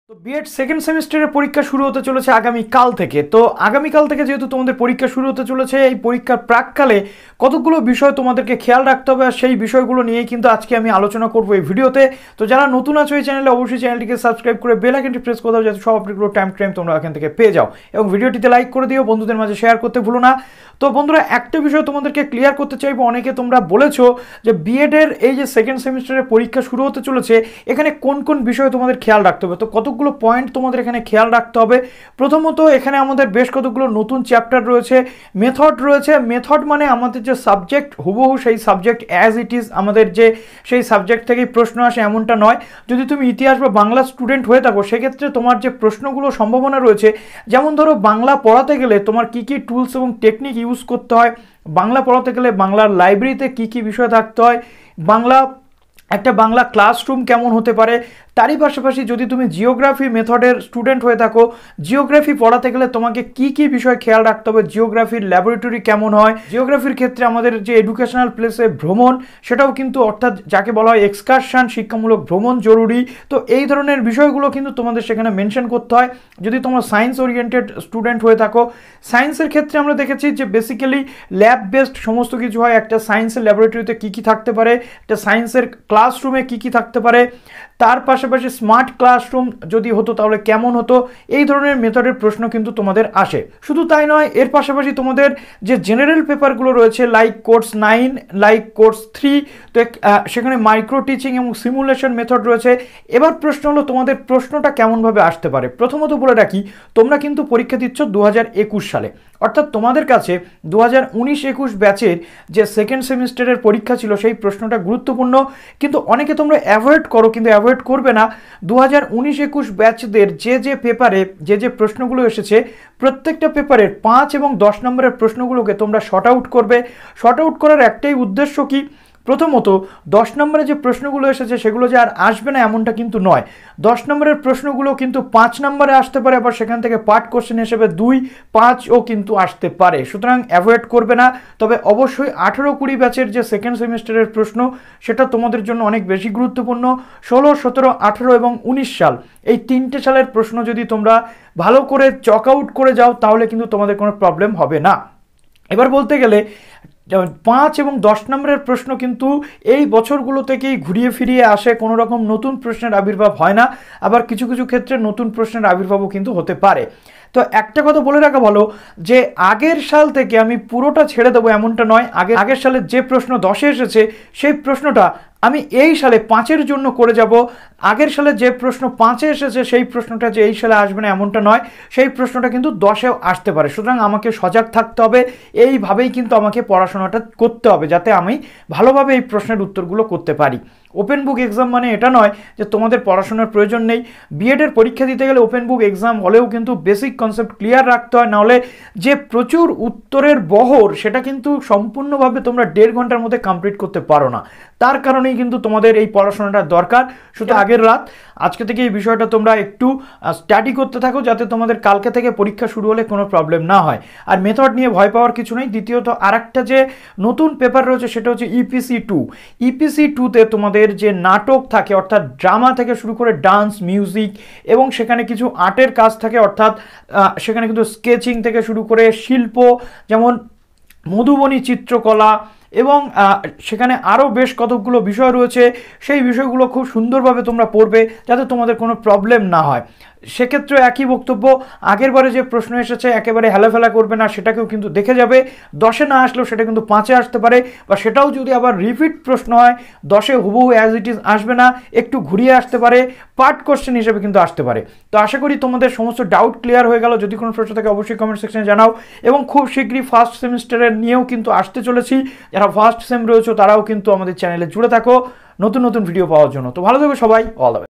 তো B Ed second সেমিস্টারের পরীক্ষা শুরু হতে চলেছে আগামীকাল থেকে। তো আগামীকাল থেকে যেহেতু তোমাদের পরীক্ষা শুরু হতে চলেছে, এই পরীক্ষার প্রাককালে কতগুলো বিষয় তোমাদেরকে খেয়াল রাখতে হবে, আর সেই বিষয়গুলো নিয়েই কিন্তু আজকে আমি আলোচনা করবো এই ভিডিওতে। তো যারা নতুন আছো এই চ্যানেলে, অবশ্যই চ্যানেলটিকে সাবস্ক্রাইব করে বেল আইকনটি প্রেস করে দাও, যাতে সব আপডেটগুলো টাইম তোমরা এখান থেকে পেয়ে যাও, এবং ভিডিওটিতে লাইক করে দিও, বন্ধুদের মাঝে শেয়ার করতে ভুলো না। তো বন্ধুরা, একটা বিষয় তোমাদেরকে ক্লিয়ার করতে চাইবো, অনেকে তোমরা বলেছো যে বিএডের এই যে সেকেন্ড সেমিস্টারের পরীক্ষা শুরু হতে চলেছে, এখানে কোন কোন বিষয় তোমাদের খেয়াল রাখতে হবে। তো কতগুলো পয়েন্ট তোমাদের এখানে খেয়াল রাখতে হবে। প্রথমত, এখানে আমাদের বেশ কতগুলো নতুন চ্যাপ্টার রয়েছে, মেথড রয়েছে। মেথড মানে আমাদের যে সাবজেক্ট হুবহু সেই সাবজেক্ট অ্যাজ ইট ইজ, আমাদের যে সেই সাবজেক্ট থেকেই প্রশ্ন আসে এমনটা নয়। যদি তুমি ইতিহাস বা বাংলা স্টুডেন্ট হয়ে থাকো, সেক্ষেত্রে তোমার যে প্রশ্নগুলো সম্ভাবনা রয়েছে, যেমন ধরো বাংলা পড়াতে গেলে তোমার কী কী টুলস এবং টেকনিক ইউজ করতে হয়, বাংলা পড়াতে গেলে বাংলার লাইব্রেরিতে কী কী বিষয় থাকতে হয়, একটা বাংলা ক্লাসরুম কেমন হতে পারে। তারই পাশাপাশি যদি তুমি জিওগ্রাফি মেথডের স্টুডেন্ট হয়ে থাকো, জিওগ্রাফি পড়াতে গেলে তোমাকে কি কি বিষয় খেয়াল রাখতে হবে, জিওগ্রাফির ল্যাবরেটরি কেমন হয়, জিওগ্রাফির ক্ষেত্রে আমাদের যে এডুকেশনাল প্লেসে ভ্রমণ, সেটাও কিন্তু অর্থাৎ যাকে বলা হয় এক্সকারশন, শিক্ষামূলক ভ্রমণ জরুরি। তো এই ধরনের বিষয়গুলো কিন্তু তোমাদের সেখানে মেনশন করতে হয়। যদি তোমরা সায়েন্স ওরিয়েন্টেড স্টুডেন্ট হয়ে থাকো, সায়েন্সের ক্ষেত্রে আমরা দেখেছি যে বেসিক্যালি ল্যাব বেসড সমস্ত কিছু হয়। একটা সায়েন্সের ল্যাবরেটরিতে কী কী থাকতে পারে, একটা সায়েন্সের ক্লাসরুমে কী কী থাকতে পারে, তার পাশাপাশি স্মার্ট ক্লাসরুম যদি হতো তাহলে কেমন হতো, এই ধরনের মেথডের প্রশ্ন কিন্তু তোমাদের আসে। শুধু তাই নয়, এর পাশাপাশি তোমাদের যে জেনারেল পেপারগুলো রয়েছে, লাইক কোর্স 9, লাইক কোর্স 3, তো সেখানে মাইক্রো টিচিং এবং সিমুলেশন মেথড রয়েছে। এবার প্রশ্ন হলো তোমাদের প্রশ্নটা কেমনভাবে আসতে পারে। প্রথমত বলে রাখি, তোমরা কিন্তু পরীক্ষা দিচ্ছ 2021 সালে, অর্থাৎ তোমাদের কাছে 2019-21 ব্যাচের যে সেকেন্ড সেমিস্টারের পরীক্ষা ছিল সেই প্রশ্নটা গুরুত্বপূর্ণ। কিন্তু অনেকে তোমরা অ্যাভয়েড করো, কিন্তু অ্যাভয়েড করবে না। 2019-21 ব্যাচদের যে পেপারে যে প্রশ্নগুলো এসেছে, প্রত্যেকটা পেপারের 5 এবং 10 নম্বরের প্রশ্নগুলোকে তোমরা শর্ট আউট করবে। শর্ট আউট করার একটাই উদ্দেশ্য কি, প্রথমত 10 নম্বরে যে প্রশ্নগুলো এসেছে সেগুলো যে আর আসবে না এমনটা কিন্তু নয়। 10 নম্বরের প্রশ্নগুলো কিন্তু 5 নম্বরে আসতে পারে, আবার সেখান থেকে পার্ট কোশ্চেন হিসেবে 2, 5ও কিন্তু আসতে পারে। সুতরাং অ্যাভয়েড করবে না। তবে অবশ্যই 18-20 ব্যাচের যে সেকেন্ড সেমিস্টারের প্রশ্ন, সেটা তোমাদের জন্য অনেক বেশি গুরুত্বপূর্ণ। 16, 17, 18 এবং 19 সাল, এই 3টে সালের প্রশ্ন যদি তোমরা ভালো করে চক আউট করে যাও, তাহলে কিন্তু তোমাদের কোনো প্রবলেম হবে না। এবার বলতে গেলে 5 এবং 10 নম্বরের প্রশ্ন কিন্তু এই বছরগুলো থেকেই ঘুরিয়ে ফিরিয়ে আসে, কোনো রকম নতুন প্রশ্নের আবির্ভাব হয় না। আবার কিছু কিছু ক্ষেত্রে নতুন প্রশ্নের আবির্ভাবও কিন্তু হতে পারে। তো একটা কথা বলে রাখা ভালো যে আগের সাল থেকে আমি পুরোটা ছেড়ে দেবো এমনটা নয়। আগের সালে যে প্রশ্ন 10-এ এসেছে সেই প্রশ্নটা আমি এই সালে 5-এর জন্য করে যাব। আগের সালে যে প্রশ্ন 5-এ এসেছে সেই প্রশ্নটা যে এই সালে আসবে না এমনটা নয়, সেই প্রশ্নটা কিন্তু 10-এও আসতে পারে। সুতরাং আমাকে সজাগ থাকতে হবে, এইভাবেই কিন্তু আমাকে পড়াশোনাটা করতে হবে, যাতে আমি ভালোভাবে এই প্রশ্নের উত্তরগুলো করতে পারি। ওপেন বুক এক্সাম মানে এটা নয় যে তোমাদের পড়াশোনার প্রয়োজন নেই। বিএডের পরীক্ষা দিতে গেলে ওপেন বুক এক্সাম হলেও কিন্তু বেসিক কনসেপ্ট ক্লিয়ার রাখতে হয়, নাহলে যে প্রচুর উত্তরের বহর, সেটা কিন্তু সম্পূর্ণভাবে তোমরা 1.5 ঘন্টার মধ্যে কমপ্লিট করতে পারো না। তার কারণেই কিন্তু তোমাদের এই পড়াশোনাটা দরকার। শুধু আগের রাত, আজকে থেকে এই বিষয়টা তোমরা একটু স্টাডি করতে থাকো, যাতে তোমাদের কালকে থেকে পরীক্ষা শুরু হলে কোনো প্রবলেম না হয়। আর মেথড নিয়ে ভয় পাওয়ার কিছু নেই। দ্বিতীয়ত আরেকটা যে নতুন পেপার রয়েছে সেটা হচ্ছে EPC 2। EPC 2-তে তোমাদের যে নাটক থাকে, অর্থাৎ ড্রামা থেকে শুরু করে ডান্স, মিউজিক, এবং সেখানে কিছু আর্টের কাজ থাকে, অর্থাৎ সেখানে কিন্তু স্কেচিং থেকে শুরু করে শিল্প, যেমন মধুবনী চিত্রকলা, এবং সেখানে আরও বেশ কতগুলো বিষয় রয়েছে। সেই বিষয়গুলো খুব সুন্দরভাবে তোমরা পড়বে, যাতে তোমাদের কোনো প্রবলেম না হয়। সেক্ষেত্রে একই বক্তব্য, আগের বারে যে প্রশ্ন এসেছে একেবারে হেলাফেলা করবে না, সেটাকেও কিন্তু দেখে যাবে। 10-এ না আসলেও সেটা কিন্তু 5-এ আসতে পারে, বা সেটাও যদি আবার রিপিট প্রশ্ন হয়, 10-এ হুবহু অ্যাজ ইট ইজ আসবে না, একটু ঘুরিয়ে আসতে পারে, পার্ট কোশ্চেন হিসেবে কিন্তু আসতে পারে। তো আশা করি তোমাদের সমস্ত ডাউট ক্লিয়ার হয়ে গেল। যদি কোনো প্রশ্ন থাকে অবশ্যই কমেন্ট সেকশনে জানাও, এবং খুব শীঘ্রই ফার্স্ট সেমিস্টারের নিয়েও কিন্তু আসতে চলেছি। যারা ফার্স্ট সেম রয়েছে তারাও কিন্তু আমাদের চ্যানেলে জুড়ে থাকো নতুন নতুন ভিডিও পাওয়ার জন্য। তো ভালো থাকো সবাই, অল দ্য বেস্ট।